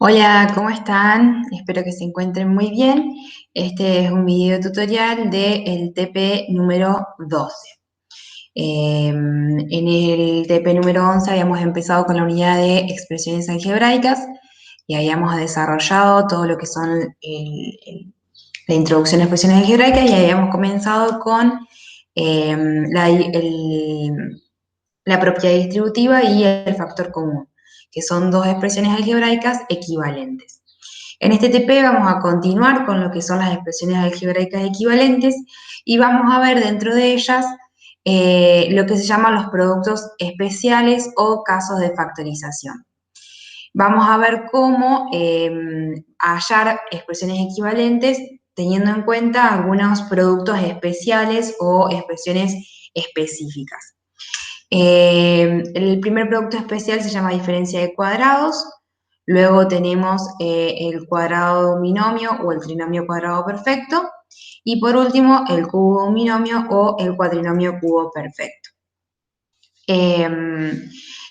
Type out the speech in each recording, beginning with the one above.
Hola, ¿cómo están? Espero que se encuentren muy bien. Este es un video tutorial del TP número 12. En el TP número 11 habíamos empezado con la unidad de expresiones algebraicas y habíamos desarrollado todo lo que son la introducción a expresiones algebraicas y habíamos comenzado con la propiedad distributiva y el factor común, que son dos expresiones algebraicas equivalentes. En este TP vamos a continuar con lo que son las expresiones algebraicas equivalentes y vamos a ver dentro de ellas lo que se llaman los productos especiales o casos de factorización. Vamos a ver cómo hallar expresiones equivalentes teniendo en cuenta algunos productos especiales o expresiones específicas. El primer producto especial se llama diferencia de cuadrados. Luego tenemos el cuadrado binomio o el trinomio cuadrado perfecto. Y por último, el cubo binomio o el cuatrinomio cubo perfecto.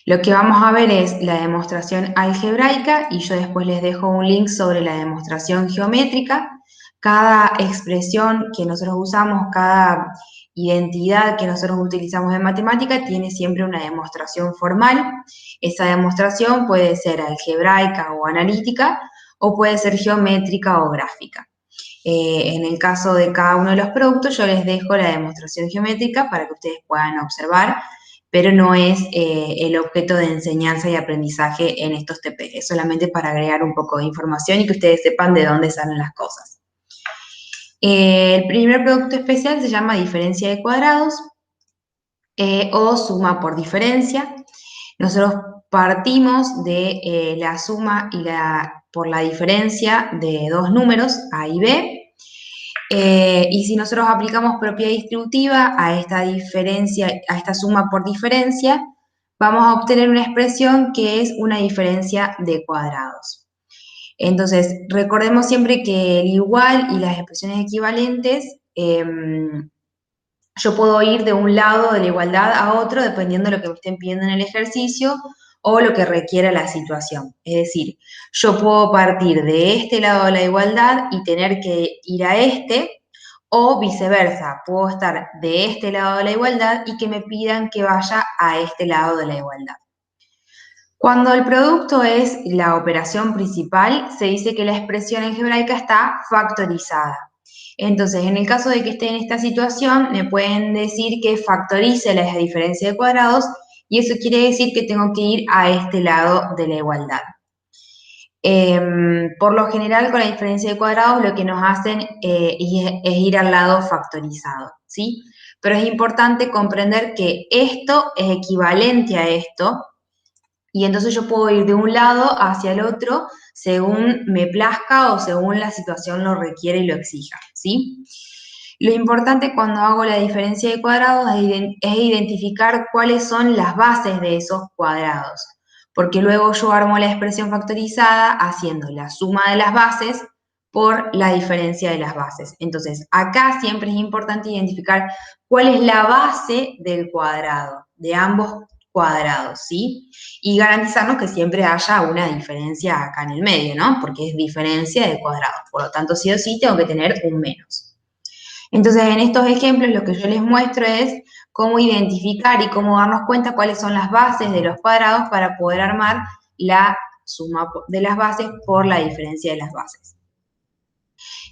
Lo que vamos a ver es la demostración algebraica y yo después les dejo un link sobre la demostración geométrica. Cada expresión que nosotros usamos, cada identidad que nosotros utilizamos en matemática tiene siempre una demostración formal. Esa demostración puede ser algebraica o analítica o puede ser geométrica o gráfica. En el caso de cada uno de los productos yo les dejo la demostración geométrica para que ustedes puedan observar, pero no es el objeto de enseñanza y aprendizaje en estos TP, es solamente para agregar un poco de información y que ustedes sepan de dónde salen las cosas. El primer producto especial se llama diferencia de cuadrados o suma por diferencia. Nosotros partimos de la suma por la diferencia de dos números, A y B, y si nosotros aplicamos propiedad distributiva a esta diferencia, a esta suma por diferencia, vamos a obtener una expresión que es una diferencia de cuadrados. Entonces, recordemos siempre que el igual y las expresiones equivalentes, yo puedo ir de un lado de la igualdad a otro dependiendo de lo que me estén pidiendo en el ejercicio o lo que requiera la situación. Es decir, yo puedo partir de este lado de la igualdad y tener que ir a este, o viceversa, puedo estar de este lado de la igualdad y que me pidan que vaya a este lado de la igualdad. Cuando el producto es la operación principal, se dice que la expresión algebraica está factorizada. Entonces, en el caso de que esté en esta situación, me pueden decir que factorice la diferencia de cuadrados y eso quiere decir que tengo que ir a este lado de la igualdad. Por lo general, con la diferencia de cuadrados, lo que nos hacen es ir al lado factorizado, ¿sí? Pero es importante comprender que esto es equivalente a esto, y entonces yo puedo ir de un lado hacia el otro según me plazca o según la situación lo requiere y lo exija, ¿sí? Lo importante cuando hago la diferencia de cuadrados es identificar cuáles son las bases de esos cuadrados, porque luego yo armo la expresión factorizada haciendo la suma de las bases por la diferencia de las bases. Entonces, acá siempre es importante identificar cuál es la base del cuadrado, de ambos cuadrados, ¿sí? Y garantizarnos que siempre haya una diferencia acá en el medio, ¿no? Porque es diferencia de cuadrados, por lo tanto, sí o sí tengo que tener un menos. Entonces, en estos ejemplos lo que yo les muestro es cómo identificar y cómo darnos cuenta cuáles son las bases de los cuadrados para poder armar la suma de las bases por la diferencia de las bases.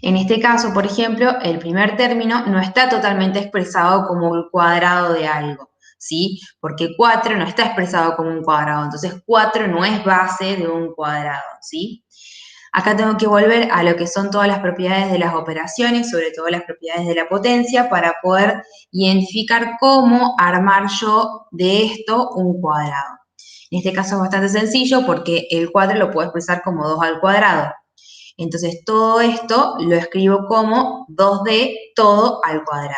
En este caso, por ejemplo, el primer término no está totalmente expresado como el cuadrado de algo, ¿sí? Porque 4 no está expresado como un cuadrado, entonces 4 no es base de un cuadrado, ¿sí? Acá tengo que volver a lo que son todas las propiedades de las operaciones, sobre todo las propiedades de la potencia, para poder identificar cómo armar yo de esto un cuadrado. En este caso es bastante sencillo porque el 4 lo puedo expresar como 2 al cuadrado. Entonces todo esto lo escribo como 2D todo al cuadrado.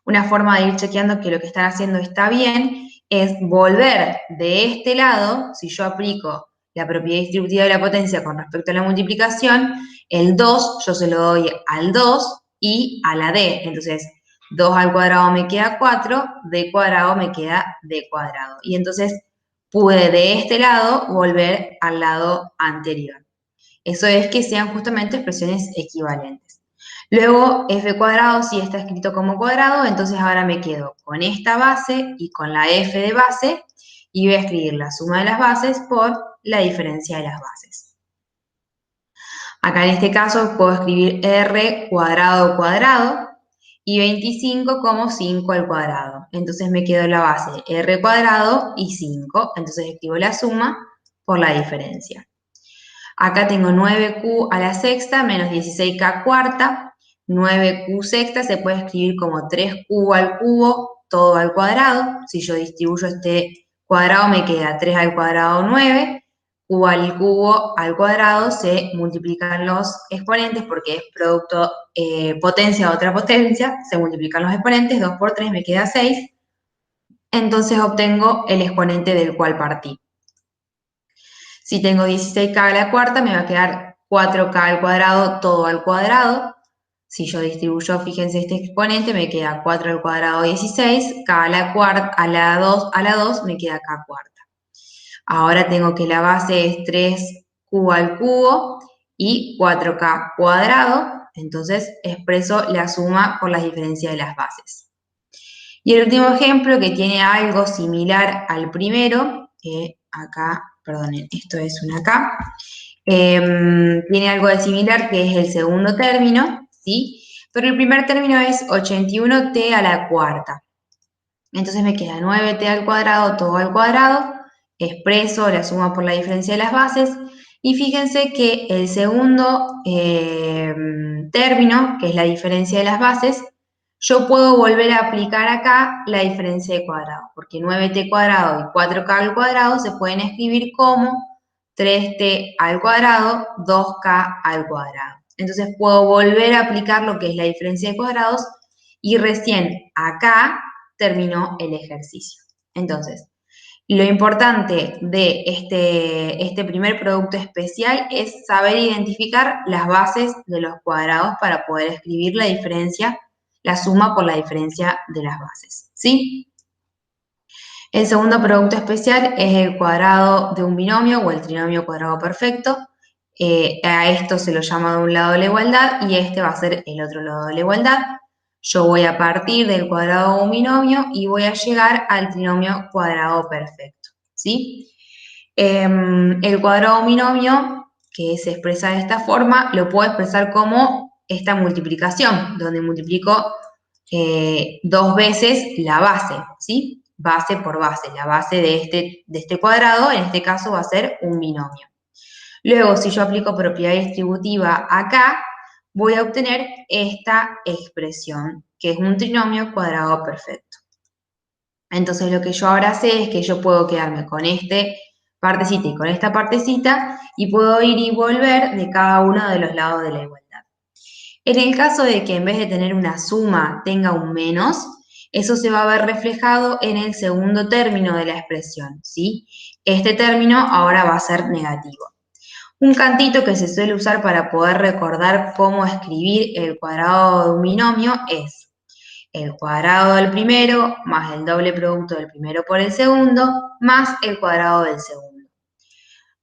Una forma de ir chequeando que lo que están haciendo está bien es volver de este lado, si yo aplico la propiedad distributiva de la potencia con respecto a la multiplicación, el 2 yo se lo doy al 2 y a la D. Entonces, 2 al cuadrado me queda 4, D cuadrado me queda D cuadrado. Y entonces pude de este lado volver al lado anterior. Eso es que sean justamente expresiones equivalentes. Luego, f cuadrado sí está escrito como cuadrado, entonces ahora me quedo con esta base y con la f de base, y voy a escribir la suma de las bases por la diferencia de las bases. Acá en este caso puedo escribir r cuadrado cuadrado y 25 como 5 al cuadrado. Entonces me quedo la base r cuadrado y 5, entonces escribo la suma por la diferencia. Acá tengo 9q a la sexta menos 16k cuarta. 9q sexta se puede escribir como 3q al cubo, todo al cuadrado. Si yo distribuyo este cuadrado me queda 3 al cuadrado 9. Q al cubo al cuadrado se multiplican los exponentes porque es producto potencia a otra potencia. Se multiplican los exponentes, 2 por 3 me queda 6. Entonces obtengo el exponente del cual partí. Si tengo 16k a la cuarta, me va a quedar 4k al cuadrado, todo al cuadrado. Si yo distribuyo, fíjense este exponente, me queda 4 al cuadrado 16, k a la cuarta, a la 2 me queda k cuarta. Ahora tengo que la base es 3q al cubo y 4k cuadrado, entonces expreso la suma por la diferencia de las bases. Y el último ejemplo que tiene algo similar al primero, acá, perdonen, esto es una K, tiene algo de similar que es el segundo término, ¿sí? Pero el primer término es 81t a la cuarta. Entonces me queda 9t al cuadrado, todo al cuadrado, expreso la suma por la diferencia de las bases, y fíjense que el segundo término, que es la diferencia de las bases, yo puedo volver a aplicar acá la diferencia de cuadrado, porque 9t cuadrado y 4k al cuadrado se pueden escribir como 3t al cuadrado, 2k al cuadrado. Entonces puedo volver a aplicar lo que es la diferencia de cuadrados y recién acá terminó el ejercicio. Entonces, lo importante de este primer producto especial es saber identificar las bases de los cuadrados para poder escribir la diferencia, la suma por la diferencia de las bases, ¿sí? El segundo producto especial es el cuadrado de un binomio o el trinomio cuadrado perfecto. A esto se lo llama de un lado la igualdad y este va a ser el otro lado de la igualdad. Yo voy a partir del cuadrado de un binomio y voy a llegar al trinomio cuadrado perfecto, ¿sí? El cuadrado de un binomio, que se expresa de esta forma, lo puedo expresar como esta multiplicación, donde multiplico 2 veces la base, ¿sí? Base por base. La base de este cuadrado, en este caso, va a ser un binomio. Luego, si yo aplico propiedad distributiva acá, voy a obtener esta expresión, que es un trinomio cuadrado perfecto. Entonces, lo que yo ahora sé es que yo puedo quedarme con esta partecita y con esta partecita, y puedo ir y volver de cada uno de los lados de la igualdad. En el caso de que en vez de tener una suma tenga un menos, eso se va a ver reflejado en el segundo término de la expresión, ¿sí? Este término ahora va a ser negativo. Un cantito que se suele usar para poder recordar cómo escribir el cuadrado de un binomio es el cuadrado del primero más el doble producto del primero por el segundo más el cuadrado del segundo.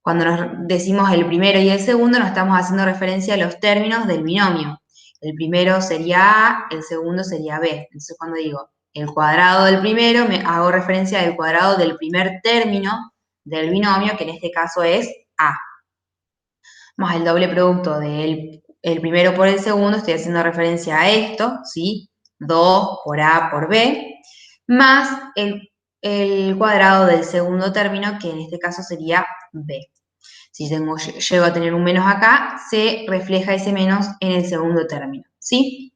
Cuando nos decimos el primero y el segundo, nos estamos haciendo referencia a los términos del binomio. El primero sería A, el segundo sería B. Entonces, cuando digo el cuadrado del primero, me hago referencia al cuadrado del primer término del binomio, que en este caso es A. Más el doble producto del primero por el segundo, estoy haciendo referencia a esto, ¿sí? 2 por A por B, más el cuadrado del segundo término, que en este caso sería B. Si llego a tener un menos acá, se refleja ese menos en el segundo término, ¿sí?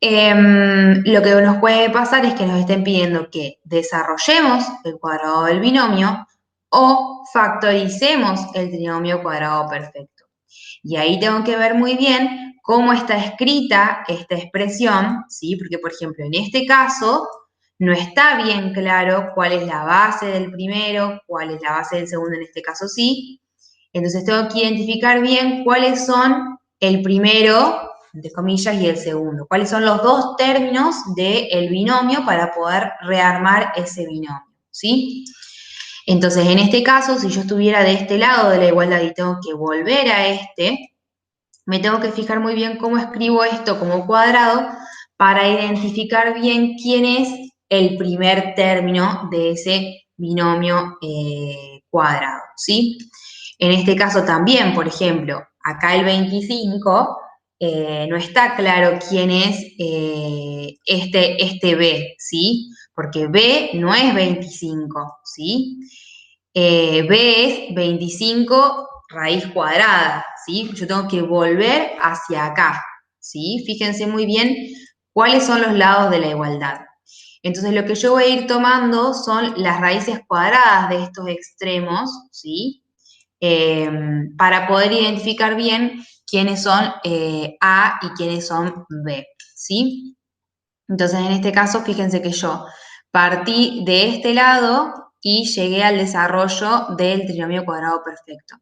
Lo que nos puede pasar es que nos estén pidiendo que desarrollemos el cuadrado del binomio o factoricemos el trinomio cuadrado perfecto. Y ahí tengo que ver muy bien cómo está escrita esta expresión, ¿sí? Porque, por ejemplo, en este caso no está bien claro cuál es la base del primero, cuál es la base del segundo, en este caso sí. Entonces tengo que identificar bien cuáles son el primero, entre comillas, y el segundo. Cuáles son los dos términos del binomio para poder rearmar ese binomio, ¿sí? Entonces, en este caso, si yo estuviera de este lado de la igualdad y tengo que volver a este, me tengo que fijar muy bien cómo escribo esto como cuadrado para identificar bien quién es el primer término de ese binomio cuadrado, ¿sí? En este caso también, por ejemplo, acá el 25, no está claro quién es este B, ¿sí? Porque B no es 25, ¿sí? B es 25 raíz cuadrada, ¿sí? Yo tengo que volver hacia acá, ¿sí? Fíjense muy bien cuáles son los lados de la igualdad. Entonces, lo que yo voy a ir tomando son las raíces cuadradas de estos extremos, ¿sí? Para poder identificar bien quiénes son A y quiénes son B, ¿sí? Entonces, en este caso, fíjense que yo partí de este lado y llegué al desarrollo del trinomio cuadrado perfecto.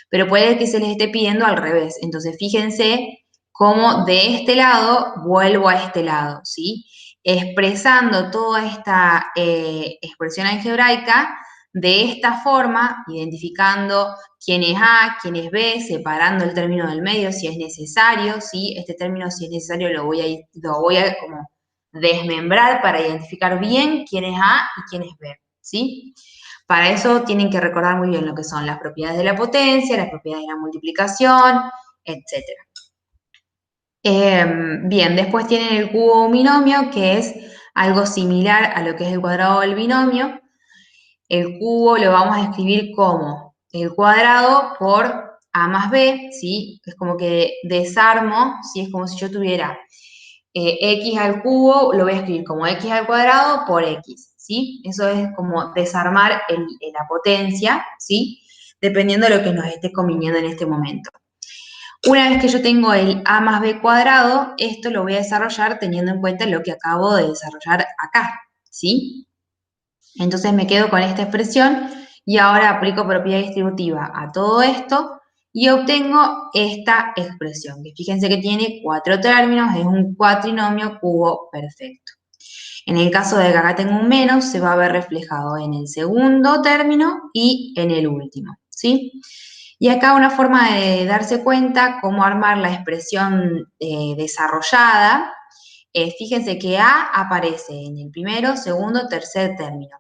Pero puede que se les esté pidiendo al revés. Entonces, fíjense cómo de este lado vuelvo a este lado, ¿sí? Expresando toda esta expresión algebraica de esta forma, identificando quién es A, quién es B, separando el término del medio si es necesario, ¿sí? Este término, si es necesario, lo voy a como desmembrar para identificar bien quién es A y quién es B, ¿sí? Para eso tienen que recordar muy bien lo que son las propiedades de la potencia, las propiedades de la multiplicación, etc. Bien, después tienen el cubo binomio, que es algo similar a lo que es el cuadrado del binomio. El cubo lo vamos a escribir como el cuadrado por A más B, ¿sí? Es como que desarmo, ¿sí? Es como si yo tuviera x al cubo, lo voy a escribir como x al cuadrado por x, ¿sí? Eso es como desarmar la potencia, ¿sí? Dependiendo de lo que nos esté conviniendo en este momento. Una vez que yo tengo el a más b cuadrado, esto lo voy a desarrollar teniendo en cuenta lo que acabo de desarrollar acá, ¿sí? Entonces me quedo con esta expresión y ahora aplico propiedad distributiva a todo esto y obtengo esta expresión, que fíjense que tiene 4 términos, es un cuatrinomio cubo perfecto. En el caso de que acá tengo un menos, se va a ver reflejado en el segundo término y en el último, ¿sí? Y acá una forma de darse cuenta cómo armar la expresión desarrollada, fíjense que A aparece en el primero, segundo, tercer término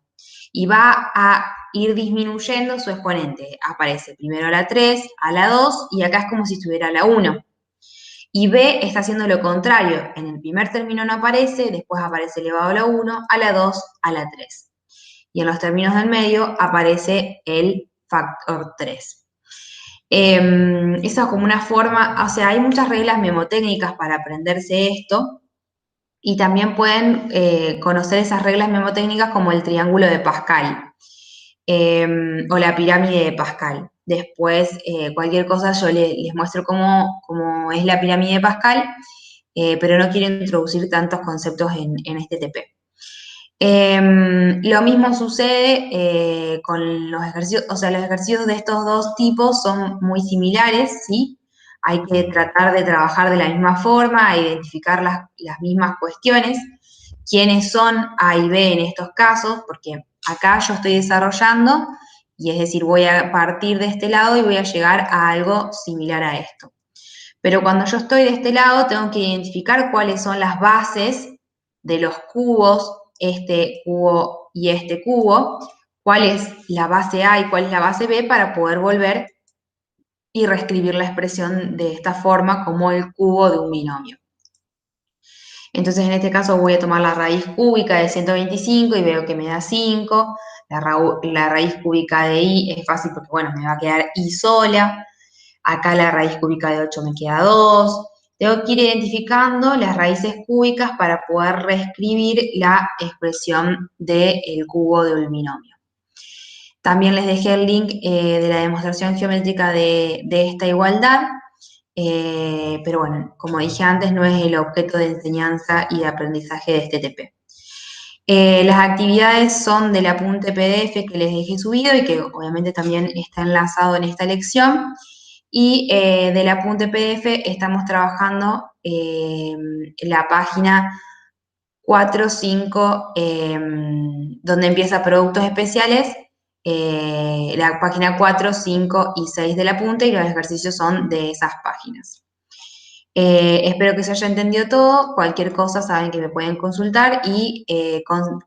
y va a ir disminuyendo su exponente. Aparece primero a la 3, a la 2 y acá es como si estuviera a la 1. Y B está haciendo lo contrario. En el primer término no aparece, después aparece elevado a la 1, a la 2, a la 3. Y en los términos del medio aparece el factor 3. Esa es como una forma, o sea, hay muchas reglas memotécnicas para aprenderse esto y también pueden conocer esas reglas memotécnicas como el triángulo de Pascal o la pirámide de Pascal. Después, cualquier cosa yo les muestro cómo es la pirámide de Pascal, pero no quiero introducir tantos conceptos en este TP. Lo mismo sucede con los ejercicios, o sea, los ejercicios de estos dos tipos son muy similares, ¿sí? Hay que tratar de trabajar de la misma forma, identificar las mismas cuestiones, quiénes son A y B en estos casos, porque acá yo estoy desarrollando, y es decir, voy a partir de este lado y voy a llegar a algo similar a esto. Pero cuando yo estoy de este lado, tengo que identificar cuáles son las bases de los cubos, este cubo y este cubo, cuál es la base A y cuál es la base B para poder volver y reescribir la expresión de esta forma como el cubo de un binomio. Entonces, en este caso voy a tomar la raíz cúbica de 125 y veo que me da 5. La raíz cúbica de i es fácil porque, bueno, me va a quedar i sola. Acá la raíz cúbica de 8 me queda 2. Tengo que ir identificando las raíces cúbicas para poder reescribir la expresión del cubo de un binomio. También les dejé el link de la demostración geométrica de esta igualdad, pero bueno, como dije antes, no es el objeto de enseñanza y de aprendizaje de este TP. Las actividades son del apunte PDF que les dejé subido y que obviamente también está enlazado en esta lección. Y del apunte PDF estamos trabajando la página 4, 5, donde empieza productos especiales, la página 4, 5 y 6 de la punta y los ejercicios son de esas páginas. Espero que se haya entendido todo. Cualquier cosa saben que me pueden consultar y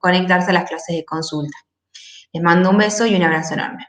conectarse a las clases de consulta. Les mando un beso y un abrazo enorme.